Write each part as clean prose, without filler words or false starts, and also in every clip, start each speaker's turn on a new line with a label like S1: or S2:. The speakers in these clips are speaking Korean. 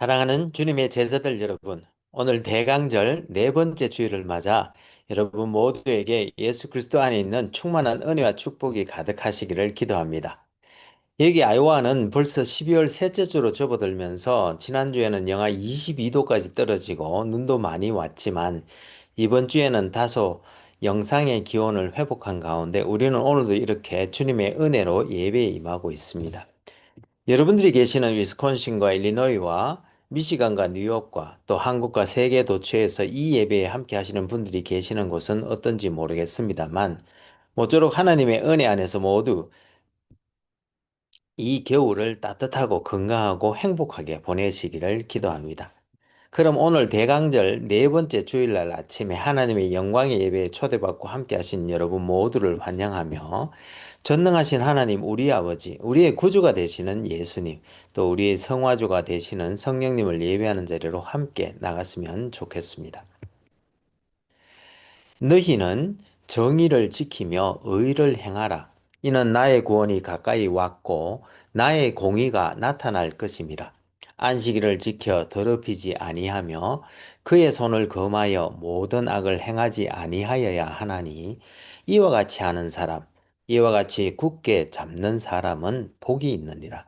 S1: 사랑하는 주님의 제자들 여러분, 오늘 대강절 네 번째 주일을 맞아 여러분 모두에게 예수 그리스도 안에 있는 충만한 은혜와 축복이 가득하시기를 기도합니다. 여기 아이오와는 벌써 12월 셋째 주로 접어들면서 지난주에는 영하 22도까지 떨어지고 눈도 많이 왔지만 이번 주에는 다소 영상의 기온을 회복한 가운데 우리는 오늘도 이렇게 주님의 은혜로 예배에 임하고 있습니다. 여러분들이 계시는 위스콘신과 일리노이와 미시간과 뉴욕과 또 한국과 세계 도처에서 이 예배에 함께 하시는 분들이 계시는 곳은 어떤지 모르겠습니다만 모쪼록 하나님의 은혜 안에서 모두 이 겨울을 따뜻하고 건강하고 행복하게 보내시기를 기도합니다. 그럼 오늘 대강절 네 번째 주일날 아침에 하나님의 영광의 예배에 초대받고 함께 하신 여러분 모두를 환영하며 전능하신 하나님 우리 아버지, 우리의 구주가 되시는 예수님, 또 우리의 성화주가 되시는 성령님을 예배하는 자리로 함께 나갔으면 좋겠습니다. 너희는 정의를 지키며 의를 행하라. 이는 나의 구원이 가까이 왔고 나의 공의가 나타날 것임이라. 안식일을 지켜 더럽히지 아니하며 그의 손을 금하여 모든 악을 행하지 아니하여야 하나니 이와 같이 하는 사람, 이와 같이 굳게 잡는 사람은 복이 있느니라.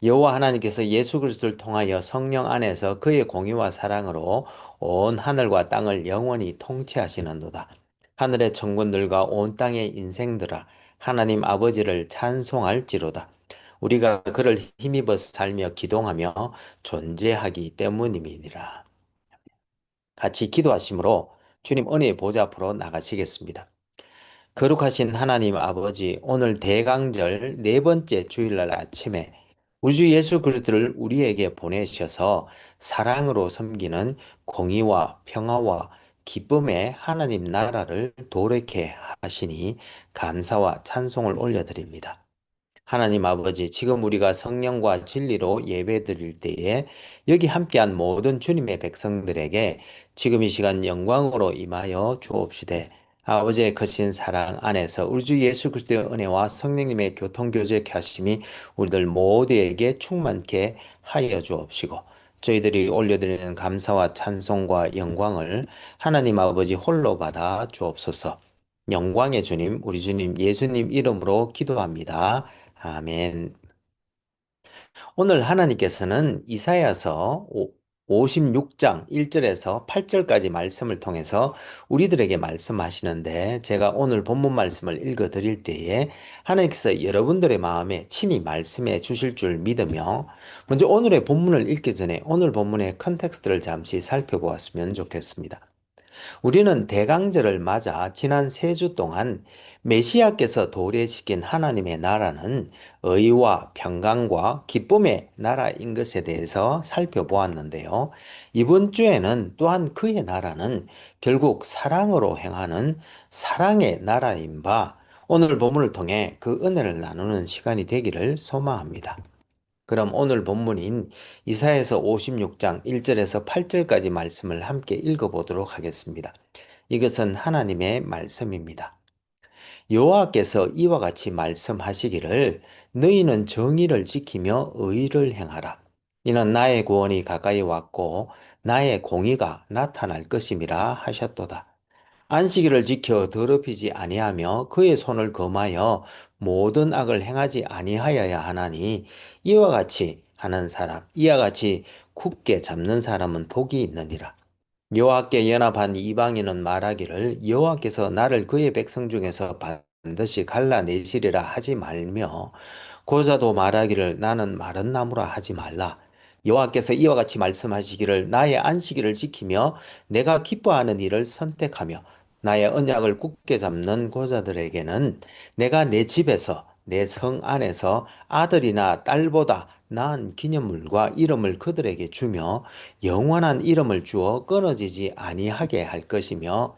S1: 여호와 하나님께서 예수 그리스도를 통하여 성령 안에서 그의 공의와 사랑으로 온 하늘과 땅을 영원히 통치하시는도다. 하늘의 천군들과 온 땅의 인생들아 하나님 아버지를 찬송할지로다. 우리가 그를 힘입어 살며 기동하며 존재하기 때문임이니라. 같이 기도하심으로 주님 은혜의 보좌 앞으로 나가시겠습니다. 거룩하신 하나님 아버지, 오늘 대강절 네 번째 주일날 아침에 우주 예수 그리스도를 우리에게 보내셔서 사랑으로 섬기는 공의와 평화와 기쁨의 하나님 나라를 도래케 하시니 감사와 찬송을 올려드립니다. 하나님 아버지, 지금 우리가 성령과 진리로 예배드릴 때에 여기 함께한 모든 주님의 백성들에게 지금 이 시간 영광으로 임하여 주옵시되 아버지의 거신 사랑 안에서 우리 주 예수 그리스도의 은혜와 성령님의 교통교제케 하심이 우리들 모두에게 충만케 하여 주옵시고 저희들이 올려드리는 감사와 찬송과 영광을 하나님 아버지 홀로 받아 주옵소서. 영광의 주님, 우리 주님 예수님 이름으로 기도합니다. 아멘. 오늘 하나님께서는 이사야서 56장 1절에서 8절까지 말씀을 통해서 우리들에게 말씀하시는데 제가 오늘 본문 말씀을 읽어 드릴 때에 하나님께서 여러분들의 마음에 친히 말씀해 주실 줄 믿으며 먼저 오늘의 본문을 읽기 전에 오늘 본문의 컨텍스트를 잠시 살펴보았으면 좋겠습니다. 우리는 대강절을 맞아 지난 3주 동안 메시아께서 도래시킨 하나님의 나라는 의와 평강과 기쁨의 나라인 것에 대해서 살펴보았는데요. 이번 주에는 또한 그의 나라는 결국 사랑으로 행하는 사랑의 나라인 바 오늘 본문을 통해 그 은혜를 나누는 시간이 되기를 소망합니다. 그럼 오늘 본문인 이사야서 56장 1절에서 8절까지 말씀을 함께 읽어보도록 하겠습니다. 이것은 하나님의 말씀입니다. 여호와께서 이와 같이 말씀하시기를 너희는 정의를 지키며 의를 행하라. 이는 나의 구원이 가까이 왔고 나의 공의가 나타날 것임이라 하셨도다. 안식일을 지켜 더럽히지 아니하며 그의 손을 금하여 모든 악을 행하지 아니하여야 하나니 이와 같이 하는 사람, 이와 같이 굳게 잡는 사람은 복이 있느니라. 여호와께 연합한 이방인은 말하기를 여호와께서 나를 그의 백성 중에서 반드시 갈라내시리라 하지 말며 고자도 말하기를 나는 마른 나무라 하지 말라. 여호와께서 이와 같이 말씀하시기를 나의 안식일을 지키며 내가 기뻐하는 일을 선택하며 나의 언약을 굳게 잡는 고자들에게는 내가 내 집에서 내 성 안에서 아들이나 딸보다 나은 기념물과 이름을 그들에게 주며 영원한 이름을 주어 끊어지지 아니하게 할 것이며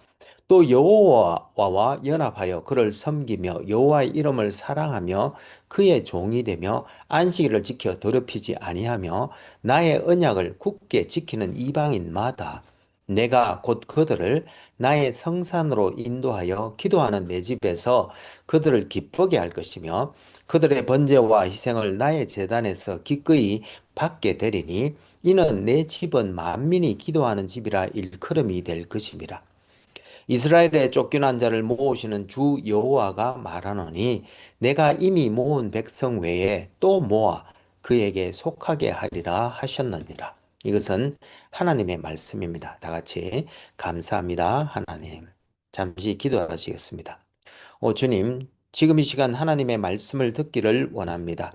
S1: 또 여호와와 연합하여 그를 섬기며 여호와의 이름을 사랑하며 그의 종이 되며 안식일을 지켜 더럽히지 아니하며 나의 언약을 굳게 지키는 이방인마다 내가 곧 그들을 나의 성산으로 인도하여 기도하는 내 집에서 그들을 기쁘게 할 것이며 그들의 번제와 희생을 나의 제단에서 기꺼이 받게 되리니 이는 내 집은 만민이 기도하는 집이라 일컬음이 될 것입니다. 이스라엘의 쫓겨난 자를 모으시는 주 여호와가 말하노니 내가 이미 모은 백성 외에 또 모아 그에게 속하게 하리라 하셨느니라. 이것은 하나님의 말씀입니다. 다 같이 감사합니다, 하나님. 잠시 기도하시겠습니다. 오 주님, 지금 이 시간 하나님의 말씀을 듣기를 원합니다.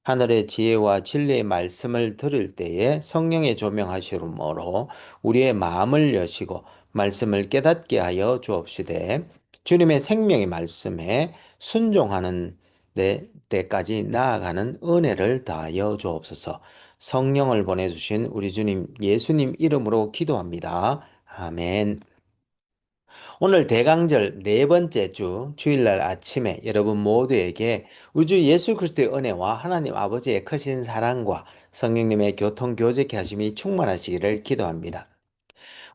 S1: 하늘의 지혜와 진리의 말씀을 들을 때에 성령의 조명하심으로 우리의 마음을 여시고 말씀을 깨닫게 하여 주옵시되 주님의 생명의 말씀에 순종하는 때까지 나아가는 은혜를 다하여 주옵소서. 성령을 보내주신 우리 주님 예수님 이름으로 기도합니다. 아멘. 오늘 대강절 네 번째 주 주일날 아침에 여러분 모두에게 우리 주 예수 그리스도의 은혜와 하나님 아버지의 크신 사랑과 성령님의 교통 교제케 하심이 충만하시기를 기도합니다.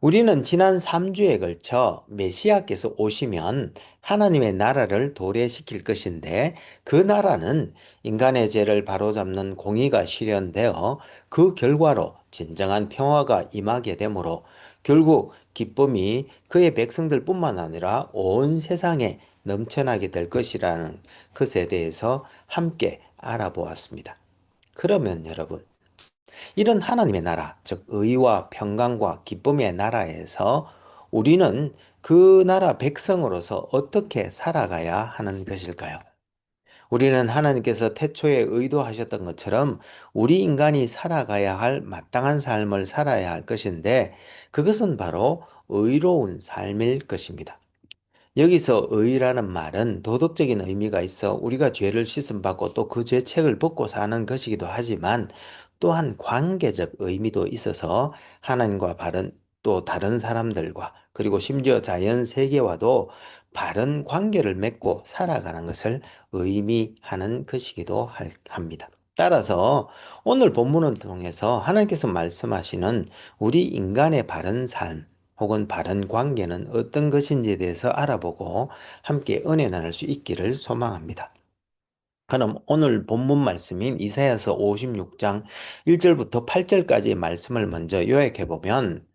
S1: 우리는 지난 3주에 걸쳐 메시아께서 오시면 하나님의 나라를 도래시킬 것인데 그 나라는 인간의 죄를 바로잡는 공의가 실현되어 그 결과로 진정한 평화가 임하게 되므로 결국 기쁨이 그의 백성들뿐만 아니라 온 세상에 넘쳐나게 될 것이라는 것에 대해서 함께 알아보았습니다. 그러면 여러분, 이런 하나님의 나라, 즉 의와 평강과 기쁨의 나라에서 우리는 그 나라 백성으로서 어떻게 살아가야 하는 것일까요? 우리는 하나님께서 태초에 의도하셨던 것처럼 우리 인간이 살아가야 할 마땅한 삶을 살아야 할 것인데 그것은 바로 의로운 삶일 것입니다. 여기서 의라는 말은 도덕적인 의미가 있어 우리가 죄를 씻음받고 또 그 죄책을 벗고 사는 것이기도 하지만 또한 관계적 의미도 있어서 하나님과 또 다른 사람들과 그리고 심지어 자연 세계와도 바른 관계를 맺고 살아가는 것을 의미하는 것이기도 합니다. 따라서 오늘 본문을 통해서 하나님께서 말씀하시는 우리 인간의 바른 삶, 혹은 바른 관계는 어떤 것인지에 대해서 알아보고 함께 은혜 나눌 수 있기를 소망합니다. 그럼 오늘 본문 말씀인 이사야서 56장 1절부터 8절까지의 말씀을 먼저 요약해 보면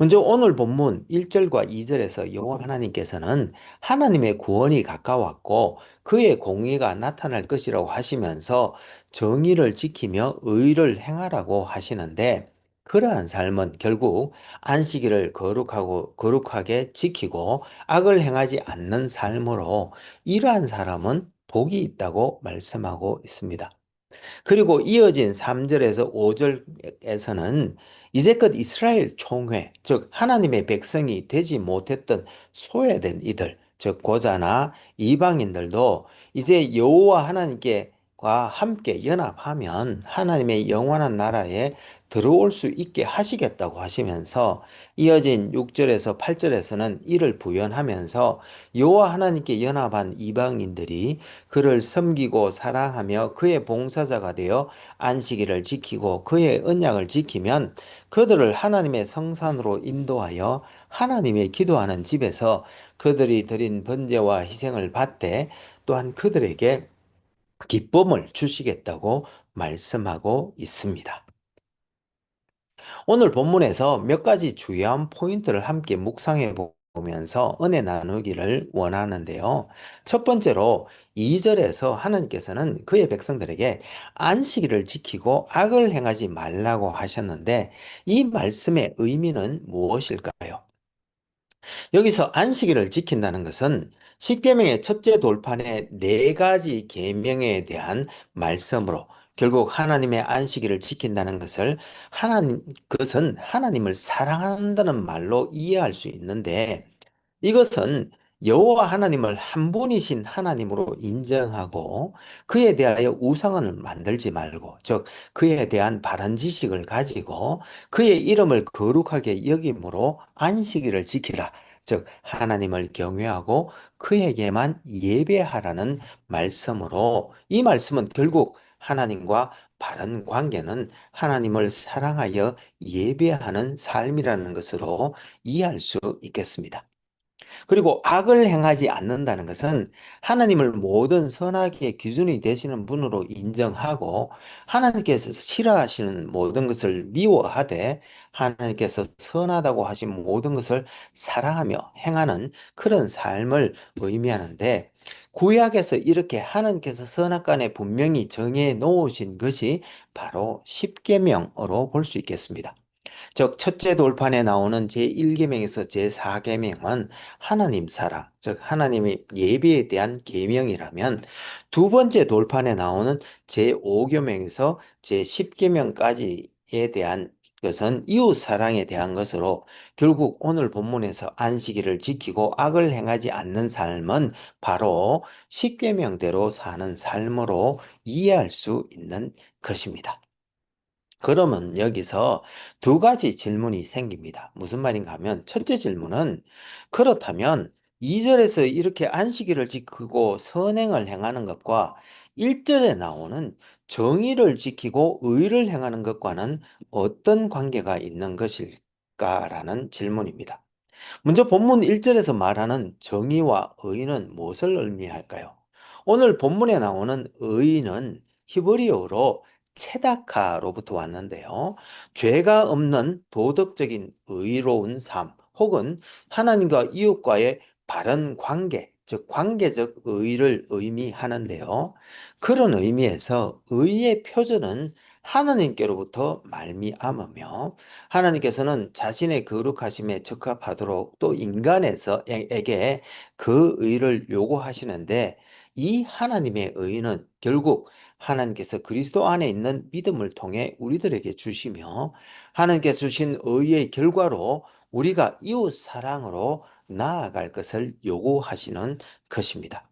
S1: 먼저 오늘 본문 1절과 2절에서 여호와 하나님께서는 하나님의 구원이 가까웠고 그의 공의가 나타날 것이라고 하시면서 정의를 지키며 의를 행하라고 하시는데 그러한 삶은 결국 안식일을 거룩하게 지키고 악을 행하지 않는 삶으로 이러한 사람은 복이 있다고 말씀하고 있습니다. 그리고 이어진 3절에서 5절에서는 이제껏 이스라엘 총회, 즉 하나님의 백성이 되지 못했던 소외된 이들, 즉 고자나 이방인들도 이제 여호와 하나님께와 함께 연합하면 하나님의 영원한 나라에 들어올 수 있게 하시겠다고 하시면서 이어진 6절에서 8절에서는 이를 부연하면서 여호와 하나님께 연합한 이방인들이 그를 섬기고 사랑하며 그의 봉사자가 되어 안식일을 지키고 그의 언약을 지키면 그들을 하나님의 성산으로 인도하여 하나님의 기도하는 집에서 그들이 드린 번제와 희생을 받되 또한 그들에게 기쁨을 주시겠다고 말씀하고 있습니다. 오늘 본문에서 몇 가지 주요한 포인트를 함께 묵상해 보면서 은혜 나누기를 원하는데요. 첫 번째로 2절에서 하나님께서는 그의 백성들에게 안식일을 지키고 악을 행하지 말라고 하셨는데 이 말씀의 의미는 무엇일까요? 여기서 안식일을 지킨다는 것은 십계명의 첫째 돌판의 네 가지 계명에 대한 말씀으로 결국 하나님의 안식일을 지킨다는 그것은 하나님을 사랑한다는 말로 이해할 수 있는데 이것은 여호와 하나님을 한 분이신 하나님으로 인정하고 그에 대하여 우상을 만들지 말고 즉 그에 대한 바른 지식을 가지고 그의 이름을 거룩하게 여김으로 안식일을 지키라. 즉 하나님을 경외하고 그에게만 예배하라는 말씀으로 이 말씀은 결국 하나님과 바른 관계는 하나님을 사랑하여 예배하는 삶이라는 것으로 이해할 수 있겠습니다. 그리고 악을 행하지 않는다는 것은 하나님을 모든 선악의 기준이 되시는 분으로 인정하고 하나님께서 싫어하시는 모든 것을 미워하되 하나님께서 선하다고 하신 모든 것을 사랑하며 행하는 그런 삶을 의미하는데 구약에서 이렇게 하나님께서 선악간에 분명히 정해 놓으신 것이 바로 십계명으로 볼 수 있겠습니다. 즉 첫째 돌판에 나오는 제1계명에서 제4계명은 하나님 사랑, 즉 하나님의 예배에 대한 계명이라면 두 번째 돌판에 나오는 제5계명에서 제10계명까지에 대한 것은 이웃 사랑에 대한 것으로 결국 오늘 본문에서 안식일을 지키고 악을 행하지 않는 삶은 바로 십계명대로 사는 삶으로 이해할 수 있는 것입니다. 그러면 여기서 두 가지 질문이 생깁니다. 무슨 말인가 하면 첫째 질문은 그렇다면 2절에서 이렇게 안식일을 지키고 선행을 행하는 것과 1절에 나오는 정의를 지키고 의를 행하는 것과는 어떤 관계가 있는 것일까라는 질문입니다. 먼저 본문 1절에서 말하는 정의와 의는 무엇을 의미할까요? 오늘 본문에 나오는 의는 히브리어로 체다카로부터 왔는데요. 죄가 없는 도덕적인 의로운 삶 혹은 하나님과 이웃과의 바른 관계, 즉 관계적 의를 의미하는데요. 그런 의미에서 의의 표준은 하나님께로부터 말미암으며 하나님께서는 자신의 거룩하심에 적합하도록 또 인간에게 그 의를 요구하시는데 이 하나님의 의는 결국 하나님께서 그리스도 안에 있는 믿음을 통해 우리들에게 주시며 하나님께서 주신 의의 결과로 우리가 이웃 사랑으로 나아갈 것을 요구하시는 것입니다.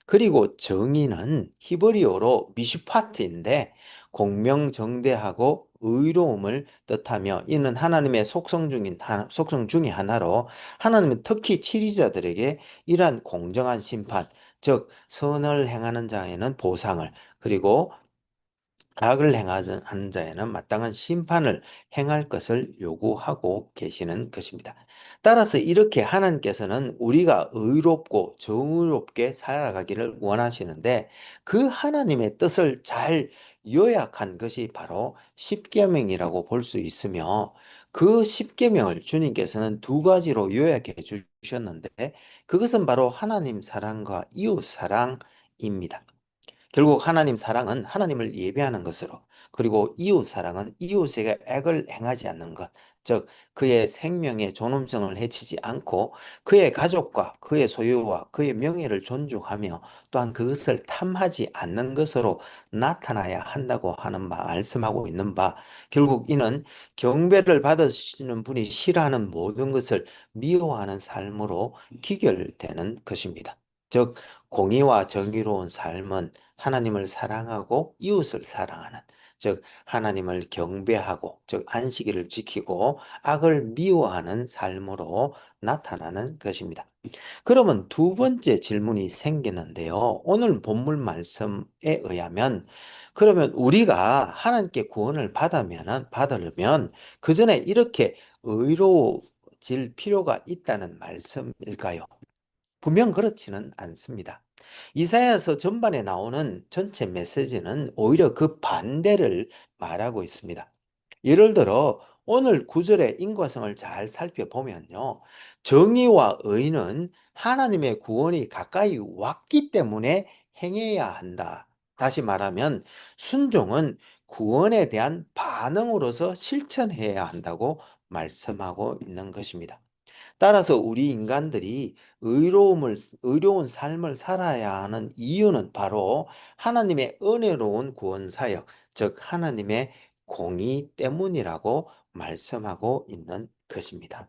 S1: 그리고 정의는 히브리어로 미슈파트인데 공명정대하고 의로움을 뜻하며 이는 하나님의 속성 중의 하나로 하나님은 특히 치리자들에게 이러한 공정한 심판, 즉 선을 행하는 자에는 보상을 그리고 악을 행하는 자에는 마땅한 심판을 행할 것을 요구하고 계시는 것입니다. 따라서 이렇게 하나님께서는 우리가 의롭고 정의롭게 살아가기를 원하시는데 그 하나님의 뜻을 잘 요약한 것이 바로 십계명이라고 볼 수 있으며 그 십계명을 주님께서는 두 가지로 요약해 주셨는데 그것은 바로 하나님 사랑과 이웃 사랑입니다. 결국 하나님 사랑은 하나님을 예배하는 것으로 그리고 이웃 사랑은 이웃에게 악을 행하지 않는 것, 즉 그의 생명의 존엄성을 해치지 않고 그의 가족과 그의 소유와 그의 명예를 존중하며 또한 그것을 탐하지 않는 것으로 나타나야 한다고 하는 바 말씀하고 있는 바 결국 이는 경배를 받으시는 분이 싫어하는 모든 것을 미워하는 삶으로 귀결되는 것입니다. 즉 공의와 정의로운 삶은 하나님을 사랑하고 이웃을 사랑하는 즉 하나님을 경배하고 즉 안식일을 지키고 악을 미워하는 삶으로 나타나는 것입니다. 그러면 두 번째 질문이 생기는데요. 오늘 본문 말씀에 의하면 그러면 우리가 하나님께 구원을 받으려면 그 전에 이렇게 의로워질 필요가 있다는 말씀일까요? 분명 그렇지는 않습니다. 이사야서 전반에 나오는 전체 메시지는 오히려 그 반대를 말하고 있습니다. 예를 들어 오늘 구절의 인과성을 잘 살펴보면요. 정의와 의는 하나님의 구원이 가까이 왔기 때문에 행해야 한다. 다시 말하면 순종은 구원에 대한 반응으로서 실천해야 한다고 말씀하고 있는 것입니다. 따라서 우리 인간들이 의로운 삶을 살아야 하는 이유는 바로 하나님의 은혜로운 구원 사역, 즉 하나님의 공의 때문이라고 말씀하고 있는 것입니다.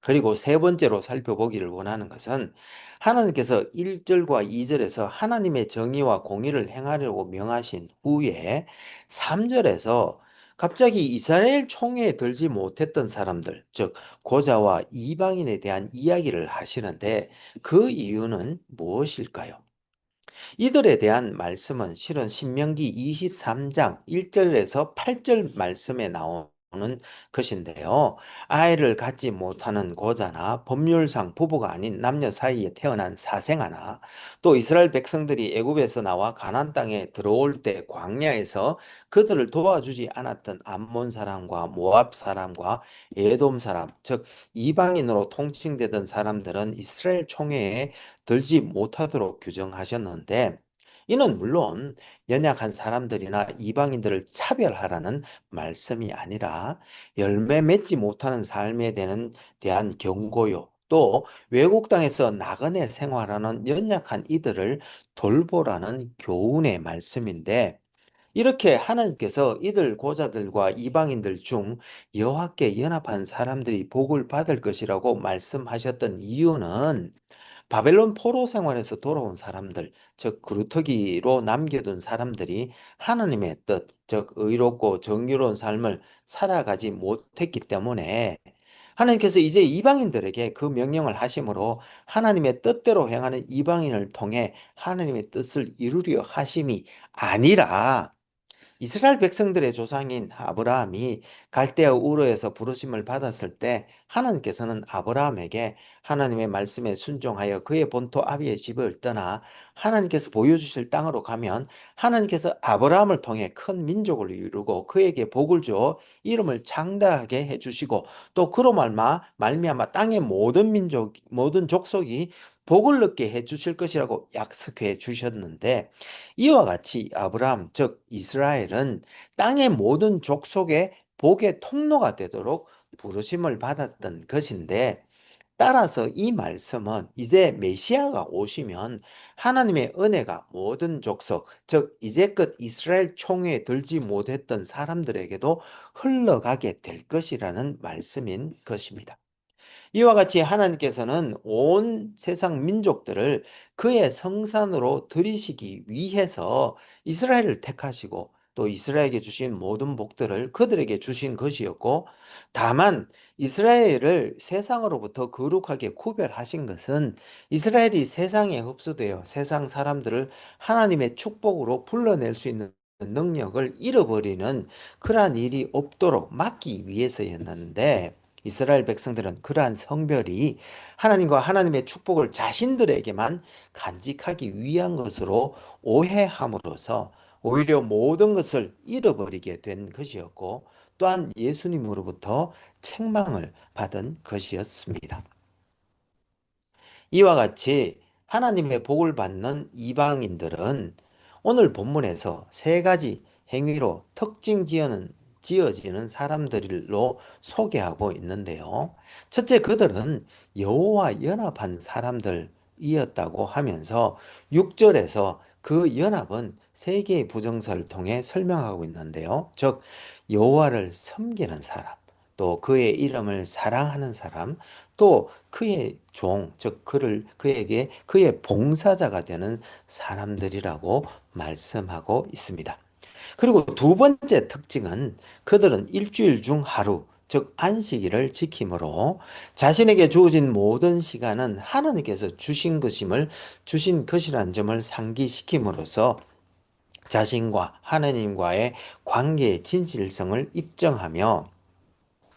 S1: 그리고 세 번째로 살펴보기를 원하는 것은 하나님께서 1절과 2절에서 하나님의 정의와 공의를 행하려고 명하신 후에 3절에서 갑자기 이스라엘 총회에 들지 못했던 사람들, 즉 고자와 이방인에 대한 이야기를 하시는데 그 이유는 무엇일까요? 이들에 대한 말씀은 실은 신명기 23장 1절에서 8절 말씀에 나온 는 것인데요. 아이를 갖지 못하는 고자나 법률상 부부가 아닌 남녀 사이에 태어난 사생아나 또 이스라엘 백성들이 애굽에서 나와 가나안 땅에 들어올 때 광야에서 그들을 도와주지 않았던 암몬 사람과 모압 사람과 에돔 사람, 즉 이방인으로 통칭되던 사람들은 이스라엘 총회에 들지 못하도록 규정하셨는데 이는 물론 연약한 사람들이나 이방인들을 차별하라는 말씀이 아니라 열매 맺지 못하는 대한 경고요. 또 외국 땅에서 나그네 생활하는 연약한 이들을 돌보라는 교훈의 말씀인데 이렇게 하나님께서 이들 고자들과 이방인들 중 여호와께 연합한 사람들이 복을 받을 것이라고 말씀하셨던 이유는 바벨론 포로 생활에서 돌아온 사람들, 즉 그루터기로 남겨둔 사람들이 하나님의 뜻, 즉 의롭고 정의로운 삶을 살아가지 못했기 때문에 하나님께서 이제 이방인들에게 그 명령을 하심으로 하나님의 뜻대로 행하는 이방인을 통해 하나님의 뜻을 이루려 하심이 아니라 이스라엘 백성들의 조상인 아브라함이 갈대아 우르에서 부르심을 받았을 때 하나님께서는 아브라함에게 하나님의 말씀에 순종하여 그의 본토 아비의 집을 떠나 하나님께서 보여주실 땅으로 가면 하나님께서 아브라함을 통해 큰 민족을 이루고 그에게 복을 주어 이름을 장대하게 해주시고 또 그로 말미암아 땅의 모든 민족 모든 족속이 복을 얻게 해주실 것이라고 약속해 주셨는데 이와 같이 아브라함, 즉 이스라엘은 땅의 모든 족속의 복의 통로가 되도록 부르심을 받았던 것인데 따라서 이 말씀은 이제 메시아가 오시면 하나님의 은혜가 모든 족속, 즉 이제껏 이스라엘 총회에 들지 못했던 사람들에게도 흘러가게 될 것이라는 말씀인 것입니다. 이와 같이 하나님께서는 온 세상 민족들을 그의 성산으로 들이시기 위해서 이스라엘을 택하시고 또 이스라엘에게 주신 모든 복들을 그들에게 주신 것이었고 다만 이스라엘을 세상으로부터 거룩하게 구별하신 것은 이스라엘이 세상에 흡수되어 세상 사람들을 하나님의 축복으로 불러낼 수 있는 능력을 잃어버리는 그러한 일이 없도록 막기 위해서였는데 이스라엘 백성들은 그러한 성별이 하나님과 하나님의 축복을 자신들에게만 간직하기 위한 것으로 오해함으로써 오히려 모든 것을 잃어버리게 된 것이었고 또한 예수님으로부터 책망을 받은 것이었습니다. 이와 같이 하나님의 복을 받는 이방인들은 오늘 본문에서 세 가지 행위로 지어지는 사람들로 소개하고 있는데요. 첫째, 그들은 여호와 연합한 사람들이었다고 하면서 6절에서 그 연합은 세 개의 부정사를 통해 설명하고 있는데요. 즉 여호와를 섬기는 사람, 또 그의 이름을 사랑하는 사람, 또 그의 종, 즉 그에게 그의 봉사자가 되는 사람들이라고 말씀하고 있습니다. 그리고 두 번째 특징은 그들은 일주일 중 하루, 즉 안식일을 지킴으로 자신에게 주어진 모든 시간은 하나님께서 주신 것이라는 점을 상기시킴으로써 자신과 하나님과의 관계의 진실성을 입증하며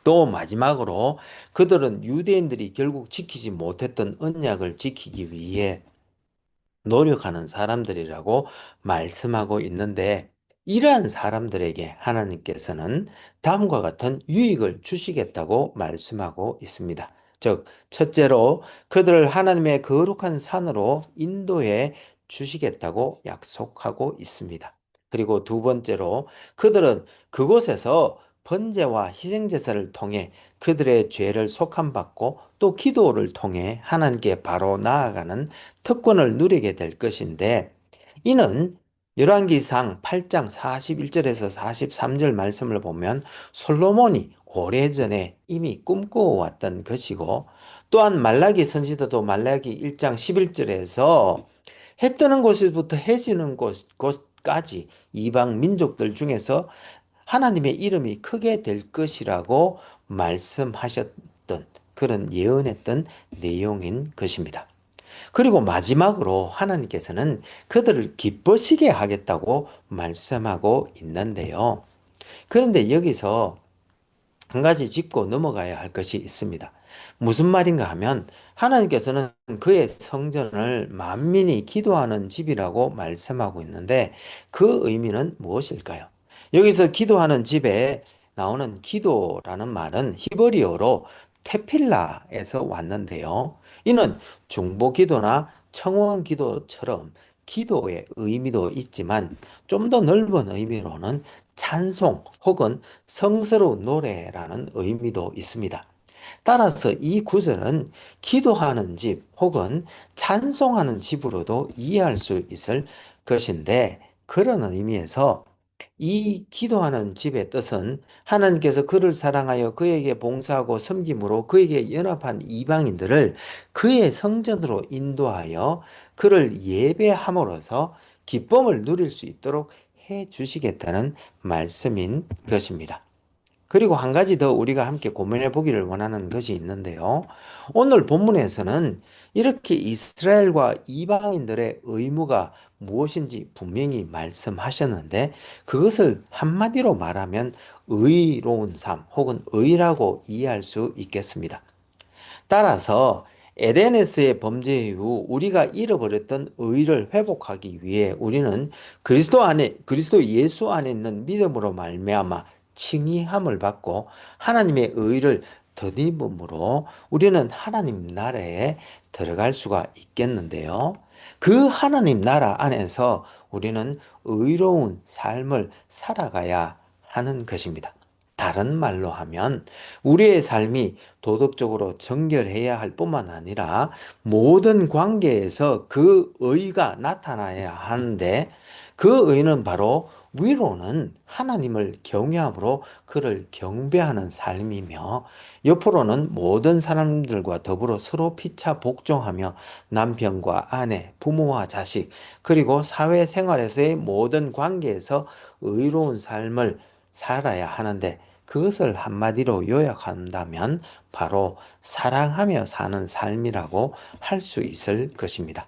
S1: 또 마지막으로 그들은 유대인들이 결국 지키지 못했던 언약을 지키기 위해 노력하는 사람들이라고 말씀하고 있는데 이러한 사람들에게 하나님께서는 다음과 같은 유익을 주시겠다고 말씀하고 있습니다. 즉, 첫째로 그들을 하나님의 거룩한 산으로 인도해 주시겠다고 약속하고 있습니다. 그리고 두 번째로 그들은 그곳에서 번제와 희생제사를 통해 그들의 죄를 속함받고 또 기도를 통해 하나님께 바로 나아가는 특권을 누리게 될 것인데 이는 열왕기상 8장 41절에서 43절 말씀을 보면 솔로몬이 오래전에 이미 꿈꾸어왔던 것이고 또한 말라기 선지자도 말라기 1장 11절에서 해 뜨는 곳에서부터 해 지는 곳까지 이방 민족들 중에서 하나님의 이름이 크게 될 것이라고 말씀하셨던 그런 예언했던 내용인 것입니다. 그리고 마지막으로 하나님께서는 그들을 기뻐시게 하겠다고 말씀하고 있는데요. 그런데 여기서 한 가지 짚고 넘어가야 할 것이 있습니다. 무슨 말인가 하면 하나님께서는 그의 성전을 만민이 기도하는 집이라고 말씀하고 있는데 그 의미는 무엇일까요? 여기서 기도하는 집에 나오는 기도라는 말은 히브리어로 테필라에서 왔는데요. 이는 중보 기도나 청원 기도처럼 기도의 의미도 있지만 좀 더 넓은 의미로는 찬송 혹은 성스러운 노래라는 의미도 있습니다. 따라서 이 구절은 기도하는 집 혹은 찬송하는 집으로도 이해할 수 있을 것인데 그런 의미에서 이 기도하는 집의 뜻은 하나님께서 그를 사랑하여 그에게 봉사하고 섬김으로 그에게 연합한 이방인들을 그의 성전으로 인도하여 그를 예배함으로써 기쁨을 누릴 수 있도록 해 주시겠다는 말씀인 것입니다. 그리고 한 가지 더 우리가 함께 고민해 보기를 원하는 것이 있는데요. 오늘 본문에서는 이렇게 이스라엘과 이방인들의 의무가 무엇인지 분명히 말씀하셨는데 그것을 한마디로 말하면 의로운 삶 혹은 의라고 이해할 수 있겠습니다. 따라서 에덴에서의 범죄 이후 우리가 잃어버렸던 의를 회복하기 위해 우리는 그리스도 예수 안에 있는 믿음으로 말미암아 칭의함을 받고 하나님의 의를 덧입음으로 우리는 하나님 나라에 들어갈 수가 있겠는데요. 그 하나님 나라 안에서 우리는 의로운 삶을 살아가야 하는 것입니다. 다른 말로 하면 우리의 삶이 도덕적으로 정결해야 할 뿐만 아니라 모든 관계에서 그 의가 나타나야 하는데 그 의는 바로 위로는 하나님을 경외함으로 그를 경배하는 삶이며 옆으로는 모든 사람들과 더불어 서로 피차 복종하며 남편과 아내, 부모와 자식 그리고 사회생활에서의 모든 관계에서 의로운 삶을 살아야 하는데 그것을 한마디로 요약한다면 바로 사랑하며 사는 삶이라고 할 수 있을 것입니다.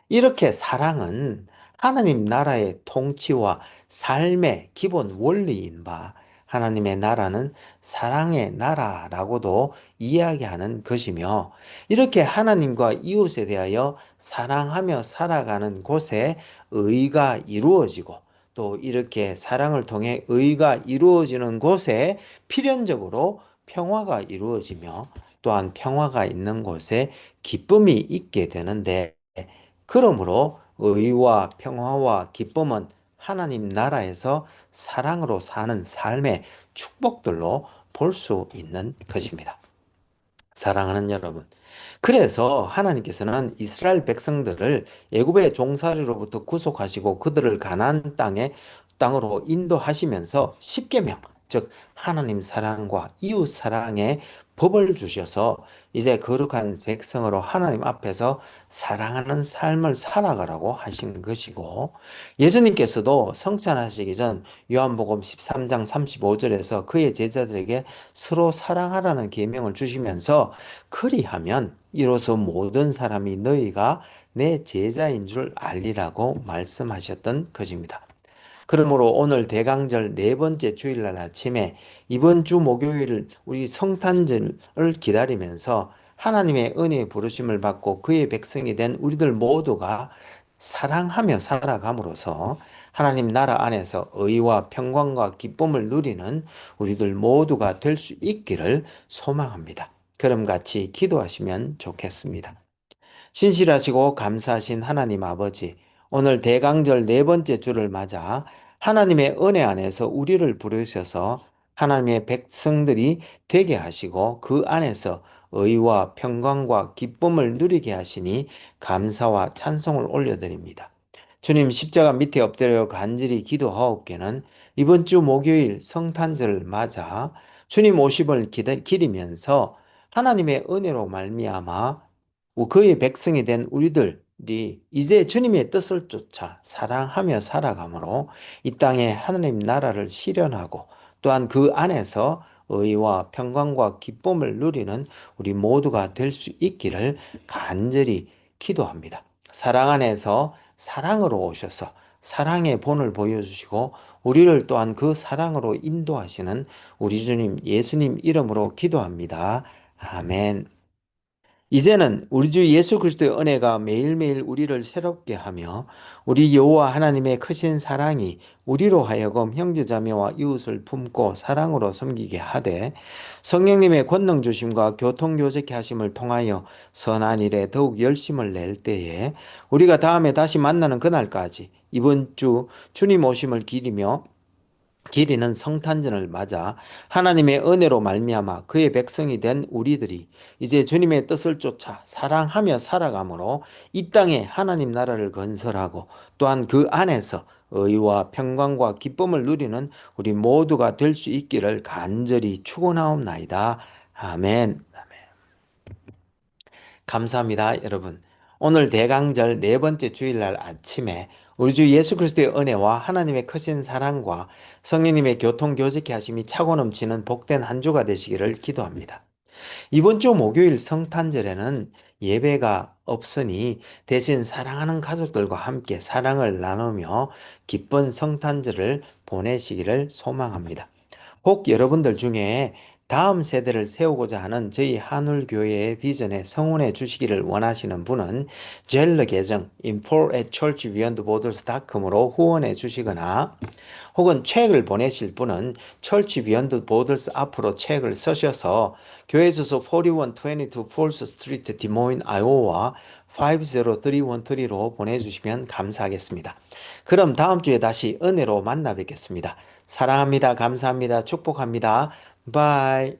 S1: 이렇게 사랑은 하나님 나라의 통치와 삶의 기본 원리인 바 하나님의 나라는 사랑의 나라라고도 이야기하는 것이며 이렇게 하나님과 이웃에 대하여 사랑하며 살아가는 곳에 의가 이루어지고 또 이렇게 사랑을 통해 의가 이루어지는 곳에 필연적으로 평화가 이루어지며 또한 평화가 있는 곳에 기쁨이 있게 되는데 그러므로 의와 평화와 기쁨은 하나님 나라에서 사랑으로 사는 삶의 축복들로 볼 수 있는 것입니다. 사랑하는 여러분, 그래서 하나님께서는 이스라엘 백성들을 애굽의 종살이로부터 구속하시고 그들을 가나안 땅으로 인도하시면서 십계명, 즉 하나님 사랑과 이웃 사랑의 법을 주셔서 이제 거룩한 백성으로 하나님 앞에서 사랑하는 삶을 살아가라고 하신 것이고 예수님께서도 성찬하시기 전 요한복음 13장 35절에서 그의 제자들에게 서로 사랑하라는 계명을 주시면서 그리하면 이로써 모든 사람이 너희가 내 제자인 줄 알리라고 말씀하셨던 것입니다. 그러므로 오늘 대강절 네 번째 주일날 아침에 이번 주 목요일 우리 성탄절을 기다리면서 하나님의 은혜의 부르심을 받고 그의 백성이 된 우리들 모두가 사랑하며 살아감으로써 하나님 나라 안에서 의와 평강과 기쁨을 누리는 우리들 모두가 될 수 있기를 소망합니다. 그럼 같이 기도하시면 좋겠습니다. 신실하시고 감사하신 하나님 아버지, 오늘 대강절 네 번째 주를 맞아 하나님의 은혜 안에서 우리를 부르셔서 하나님의 백성들이 되게 하시고 그 안에서 의와 평강과 기쁨을 누리게 하시니 감사와 찬송을 올려드립니다. 주님 십자가 밑에 엎드려 간절히 기도하옵기는 이번 주 목요일 성탄절을 맞아 주님 오심을 기리면서 하나님의 은혜로 말미암아 그의 백성이 된 우리들이 이제 주님의 뜻을 쫓아 사랑하며 살아가므로 이 땅에 하나님 나라를 실현하고 또한 그 안에서 의와 평강과 기쁨을 누리는 우리 모두가 될 수 있기를 간절히 기도합니다. 사랑 안에서 사랑으로 오셔서 사랑의 본을 보여주시고 우리를 또한 그 사랑으로 인도하시는 우리 주님 예수님 이름으로 기도합니다. 아멘. 이제는 우리 주 예수 그리스도의 은혜가 매일매일 우리를 새롭게 하며 우리 여호와 하나님의 크신 사랑이 우리로 하여금 형제자매와 이웃을 품고 사랑으로 섬기게 하되 성령님의 권능 주심과 교통교제케 하심을 통하여 선한 일에 더욱 열심을 낼 때에 우리가 다음에 다시 만나는 그날까지 이번 주 주님 오심을 기리는 성탄절을 맞아 하나님의 은혜로 말미암아 그의 백성이 된 우리들이 이제 주님의 뜻을 쫓아 사랑하며 살아가므로 이 땅에 하나님 나라를 건설하고 또한 그 안에서 의와 평강과 기쁨을 누리는 우리 모두가 될 수 있기를 간절히 축원하옵나이다. 아멘. 감사합니다, 여러분. 오늘 대강절 네 번째 주일날 아침에 우리 주 예수 그리스도의 은혜와 하나님의 크신 사랑과 성령님의 교통교제케 하심이 차고 넘치는 복된 한 주가 되시기를 기도합니다. 이번 주 목요일 성탄절에는 예배가 없으니 대신 사랑하는 가족들과 함께 사랑을 나누며 기쁜 성탄절을 보내시기를 소망합니다. 혹 여러분들 중에 다음 세대를 세우고자 하는 저희 한울교회의 비전에 성원해 주시기를 원하시는 분은 젤러 계정 info@churchbeyondborders.com으로 후원해 주시거나 혹은 책을 보내실 분은 Church Beyond Borders 앞으로 책을 쓰셔서 교회 주소 4122 Falls Street, 디모인, 아이오와 50313로 보내주시면 감사하겠습니다. 그럼 다음 주에 다시 은혜로 만나 뵙겠습니다. 사랑합니다. 감사합니다. 축복합니다. 바이.